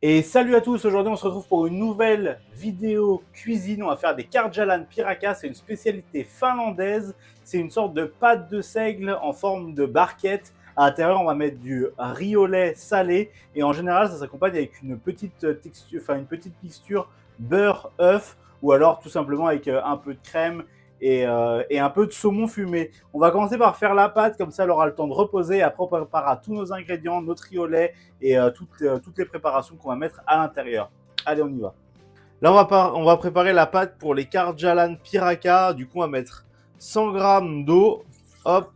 Et salut à tous, aujourd'hui on se retrouve pour une nouvelle vidéo cuisine. On va faire des Kärgälän piirakas, c'est une spécialité finlandaise. C'est une sorte de pâte de seigle en forme de barquette. À l'intérieur, on va mettre du riz au lait salé et en général, ça s'accompagne avec une petite texture, une petite mixture beurre, œuf ou alors tout simplement avec un peu de crème et un peu de saumon fumé. On va commencer par faire la pâte, comme ça elle aura le temps de reposer. Après, on préparera tous nos ingrédients, notre riz au lait et toutes les préparations qu'on va mettre à l'intérieur. Allez, on y va. Là, on va préparer la pâte pour les Kärgälän piraka. Du coup, on va mettre 100 g d'eau. Hop.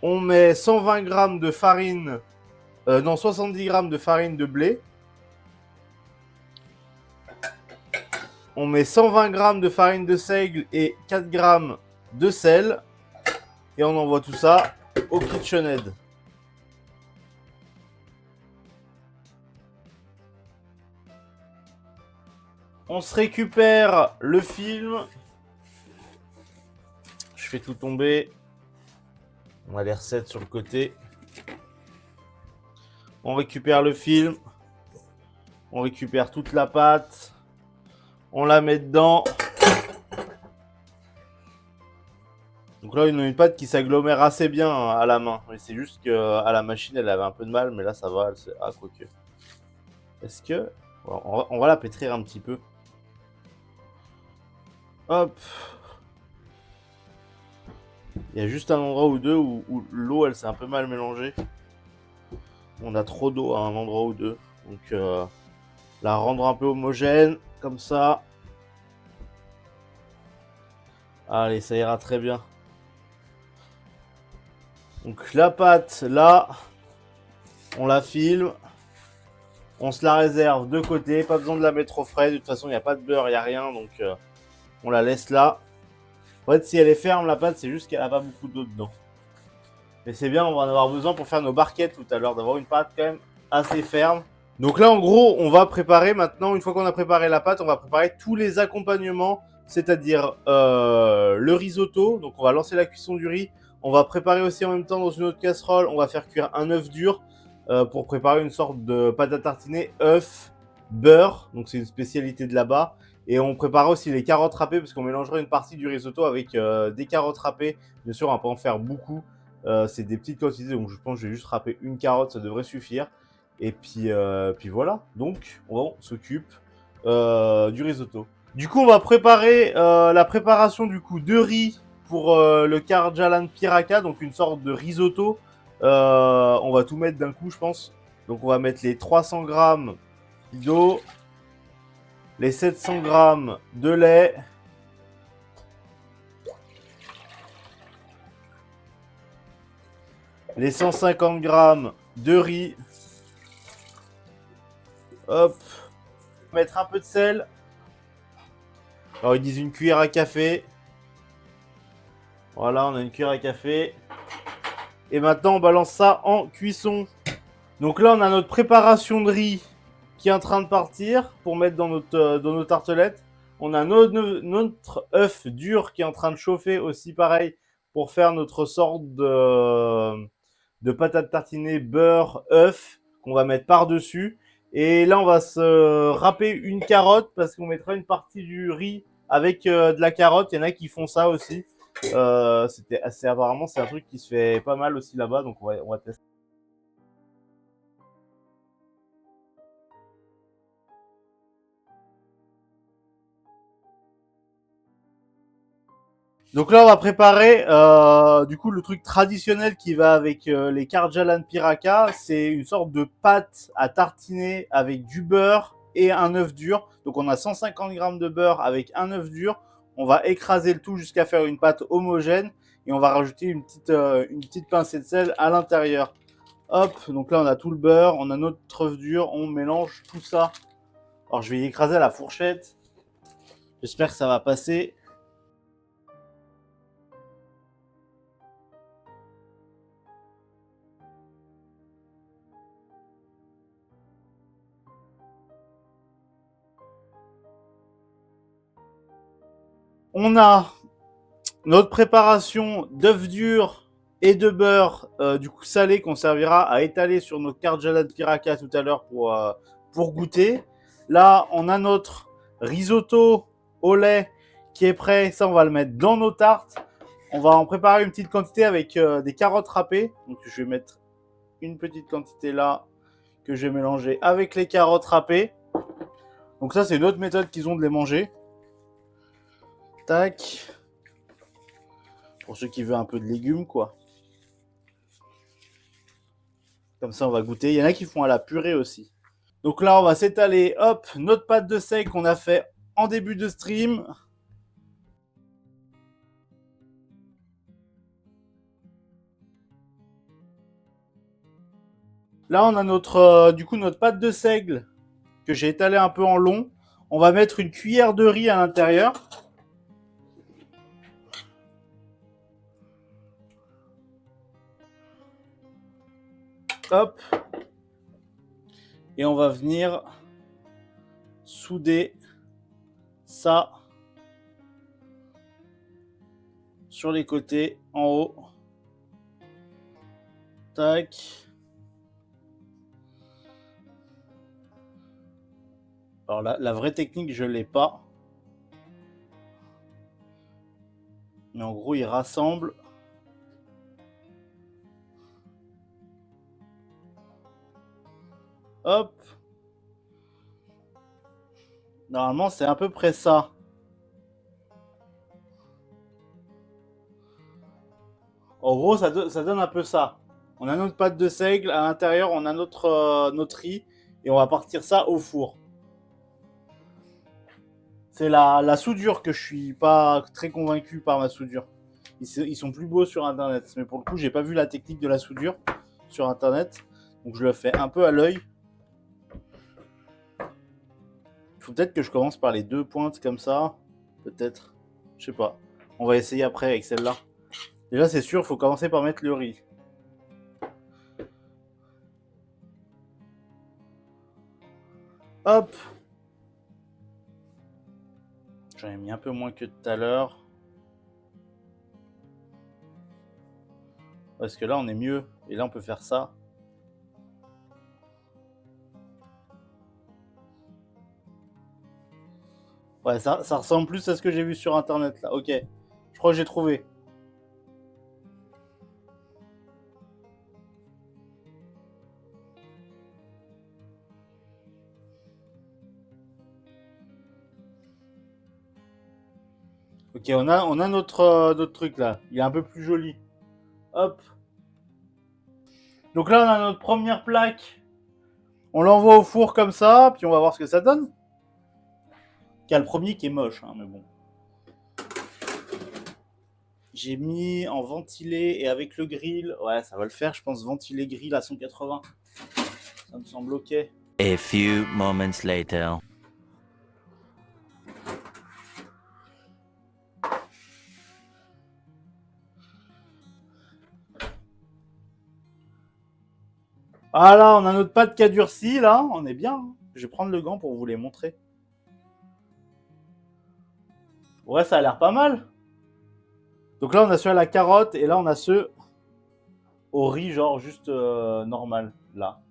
On met 120 g de farine. Non, 70 g de farine de blé. On met 120 g de farine de seigle et 4 g de sel. Et on envoie tout ça au KitchenAid. On se récupère le film. Je fais tout tomber. On a les recettes sur le côté. On récupère le film. On récupère toute la pâte. On la met dedans. Donc là, on a une pâte qui s'agglomère assez bien à la main. Mais c'est juste qu'à la machine, elle avait un peu de mal. Mais là, ça va. Ah, quoique. Est-ce que... On va la pétrir un petit peu. Hop. Il y a juste un endroit ou deux où l'eau, elle s'est un peu mal mélangée. On a trop d'eau à un endroit ou deux. Donc, la rendre un peu homogène. Comme ça. Allez, ça ira très bien. Donc la pâte, là, on la filme. On se la réserve de côté. Pas besoin de la mettre au frais. De toute façon, il n'y a pas de beurre, il n'y a rien. Donc on la laisse là. En fait, si elle est ferme, la pâte, c'est juste qu'elle n'a pas beaucoup d'eau dedans. Mais c'est bien, on va en avoir besoin pour faire nos barquettes tout à l'heure. D'avoir une pâte quand même assez ferme. Donc là, en gros, on va préparer maintenant, une fois qu'on a préparé la pâte, on va préparer tous les accompagnements. C'est-à-dire le risotto. Donc on va lancer la cuisson du riz. On va préparer aussi en même temps dans une autre casserole, on va faire cuire un œuf dur pour préparer une sorte de pâte à tartiner, œuf, beurre, donc c'est une spécialité de là-bas. Et on prépare aussi les carottes râpées parce qu'on mélangera une partie du risotto avec des carottes râpées. Bien sûr, on va pas en faire beaucoup, c'est des petites quantités, donc je pense que je vais juste râper une carotte, ça devrait suffire. Et puis voilà, donc on s'occupe du risotto. Du coup, on va préparer la préparation du coup de riz pour le Kärgälän piraka, donc une sorte de risotto. On va tout mettre d'un coup, je pense. Donc, on va mettre les 300 g d'eau, les 700 g de lait, les 150 g de riz. Hop, mettre un peu de sel. Alors, ils disent une cuillère à café. Voilà, on a une cuillère à café. Et maintenant, on balance ça en cuisson. Donc là, on a notre préparation de riz qui est en train de partir pour mettre dans nos tartelettes. On a notre œuf dur qui est en train de chauffer aussi, pareil, pour faire notre sorte de patate tartinée beurre œuf qu'on va mettre par-dessus. Et là, on va se râper une carotte parce qu'on mettra une partie du riz avec de la carotte. Il y en a qui font ça aussi. Apparemment, c'est un truc qui se fait pas mal aussi là-bas, donc on va tester. Donc là, on va préparer du coup le truc traditionnel qui va avec les Kärgälän piraka. C'est une sorte de pâte à tartiner avec du beurre et un œuf dur. Donc on a 150 g de beurre avec un œuf dur. On va écraser le tout jusqu'à faire une pâte homogène et on va rajouter une petite pincée de sel à l'intérieur. Hop, donc là on a tout le beurre, on a notre œuf dur, on mélange tout ça. Alors je vais y écraser à la fourchette. J'espère que ça va passer. On a notre préparation d'œufs durs et de beurre du coup salé qu'on servira à étaler sur nos carjalad piraca tout à l'heure pour goûter. Là, on a notre risotto au lait qui est prêt. Ça, on va le mettre dans nos tartes. On va en préparer une petite quantité avec des carottes râpées. Donc, je vais mettre une petite quantité là que je vais mélanger avec les carottes râpées. Donc ça, c'est une autre méthode qu'ils ont de les manger. Tac. Pour ceux qui veulent un peu de légumes, quoi. Comme ça, on va goûter. Il y en a qui font à la purée aussi. Donc là, on va s'étaler, hop, notre pâte de seigle qu'on a fait en début de stream. Là, on a notre pâte de seigle que j'ai étalé un peu en long. On va mettre une cuillère de riz à l'intérieur. Hop. Et on va venir souder ça sur les côtés, en haut. Tac. Alors la vraie technique, je ne l'ai pas. Mais en gros, il rassemble. Hop. Normalement, c'est à peu près ça. En gros, ça donne un peu ça. On a notre pâte de seigle. À l'intérieur, on a notre riz. Et on va partir ça au four. C'est la soudure que je suis pas très convaincu par ma soudure. Ils sont plus beaux sur internet. Mais pour le coup, j'ai pas vu la technique de la soudure sur internet. Donc je le fais un peu à l'œil. Il faut peut-être que je commence par les deux pointes comme ça. Peut-être. Je sais pas. On va essayer après avec celle-là. Déjà, c'est sûr, il faut commencer par mettre le riz. Hop. J'en ai mis un peu moins que tout à l'heure. Parce que là, on est mieux. Et là, on peut faire ça. Ouais, ça ressemble plus à ce que j'ai vu sur internet là. Ok. Je crois que j'ai trouvé. Ok, on a notre truc là. Il est un peu plus joli. Hop. Donc là, on a notre première plaque. On l'envoie au four comme ça, puis on va voir ce que ça donne. Il y a le premier qui est moche, hein, mais bon. J'ai mis en ventilé et avec le grill. Ouais, ça va le faire, je pense. Ventilé grill à 180. Ça me semble ok. A few moments later. Ah là, on a notre pâte qui a durci, là. On est bien. Hein. Je vais prendre le gant pour vous les montrer. Ouais, ça a l'air pas mal. Donc là, on a ceux à la carotte et là, on a ceux au riz, genre juste normal, là.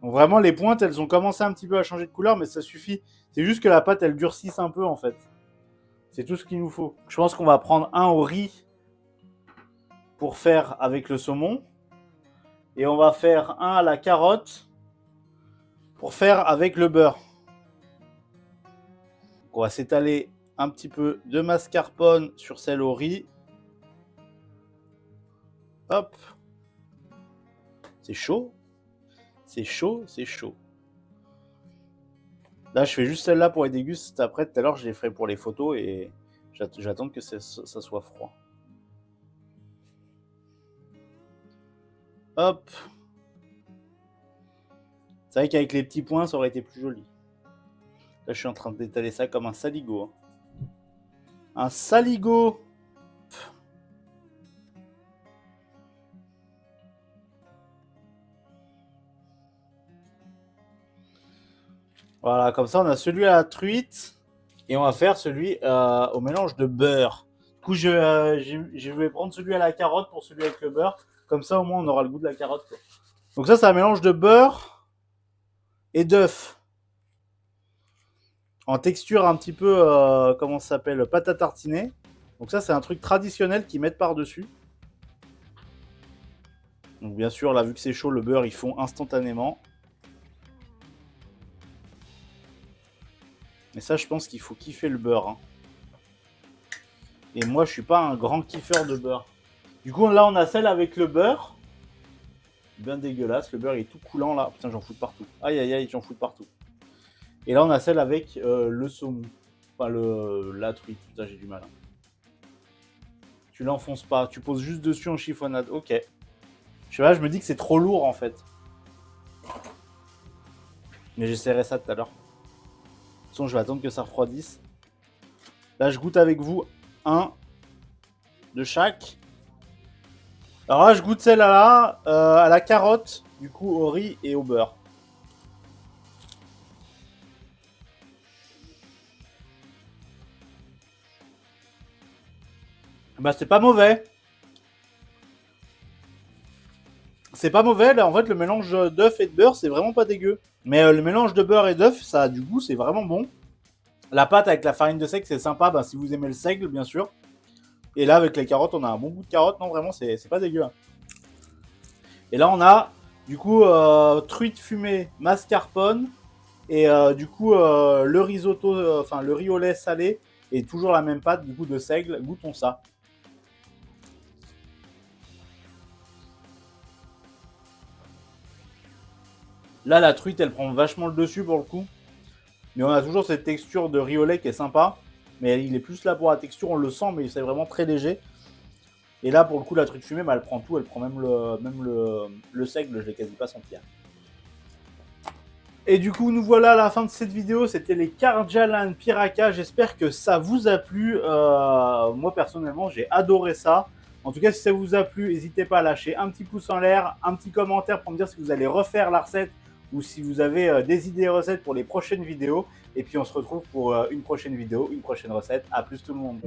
Donc vraiment, les pointes, elles ont commencé un petit peu à changer de couleur, mais ça suffit. C'est juste que la pâte, elle durcisse un peu, en fait. C'est tout ce qu'il nous faut. Je pense qu'on va prendre un au riz pour faire avec le saumon. Et on va faire un à la carotte pour faire avec le beurre. Donc on va s'étaler un petit peu de mascarpone sur celle au riz. Hop. C'est chaud. C'est chaud, c'est chaud. Là, je fais juste celle-là pour les dégustes. Après, tout à l'heure, je les ferai pour les photos et j'attends que ça soit froid. Hop. C'est vrai qu'avec les petits points, ça aurait été plus joli. Là, je suis en train d'étaler ça comme un saligo. Un saligo. Voilà, comme ça, on a celui à la truite. Et on va faire celui au mélange de beurre. Du coup, je vais prendre celui à la carotte pour celui avec le beurre. Comme ça, au moins, on aura le goût de la carotte, quoi. Donc ça, c'est un mélange de beurre et d'œuf. En texture un petit peu, comment ça s'appelle, pâte à tartiner. Donc ça, c'est un truc traditionnel qu'ils mettent par-dessus. Donc bien sûr, là, vu que c'est chaud, le beurre, ils fond instantanément. Mais ça, je pense qu'il faut kiffer le beurre, hein. Et moi, je suis pas un grand kiffeur de beurre. Du coup, là, on a celle avec le beurre. Bien dégueulasse. Le beurre, il est tout coulant, là. Putain, j'en fous de partout. Aïe, aïe, aïe, j'en fous de partout. Et là, on a celle avec le saumon. Enfin, la truite. Putain, j'ai du mal, hein. Tu l'enfonces pas. Tu poses juste dessus en chiffonnade. Ok. Je sais pas, je me dis que c'est trop lourd, en fait. Mais j'essaierai ça tout à l'heure. De toute façon, je vais attendre que ça refroidisse. Là, je goûte avec vous un de chaque. Alors là, je goûte celle-là à la carotte, du coup au riz et au beurre. Bah, c'est pas mauvais. C'est pas mauvais, là, en fait, le mélange d'œuf et de beurre, c'est vraiment pas dégueu. Mais le mélange de beurre et d'œuf, ça a du goût, c'est vraiment bon. La pâte avec la farine de seigle, c'est sympa, bah, si vous aimez le seigle, bien sûr. Et là, avec les carottes, on a un bon goût de carotte. Non, vraiment, c'est pas dégueu, hein. Et là, on a, du coup, truite fumée, mascarpone. Et du coup, le risotto, enfin, le riz au lait salé. Et toujours la même pâte, du coup, de seigle. Goûtons ça. Là, la truite, elle prend vachement le dessus pour le coup. Mais on a toujours cette texture de riz au lait qui est sympa. Mais il est plus là pour la texture, on le sent, mais c'est vraiment très léger. Et là, pour le coup, la truite fumée, bah, elle prend tout. Elle prend même le seigle, je l'ai quasi pas senti. Et du coup, nous voilà à la fin de cette vidéo. C'était les Kardjalan Piraka. J'espère que ça vous a plu. Moi, personnellement, j'ai adoré ça. En tout cas, si ça vous a plu, n'hésitez pas à lâcher un petit pouce en l'air, un petit commentaire pour me dire si vous allez refaire la recette ou si vous avez des idées recettes pour les prochaines vidéos. Et puis, on se retrouve pour une prochaine vidéo, une prochaine recette. À plus tout le monde.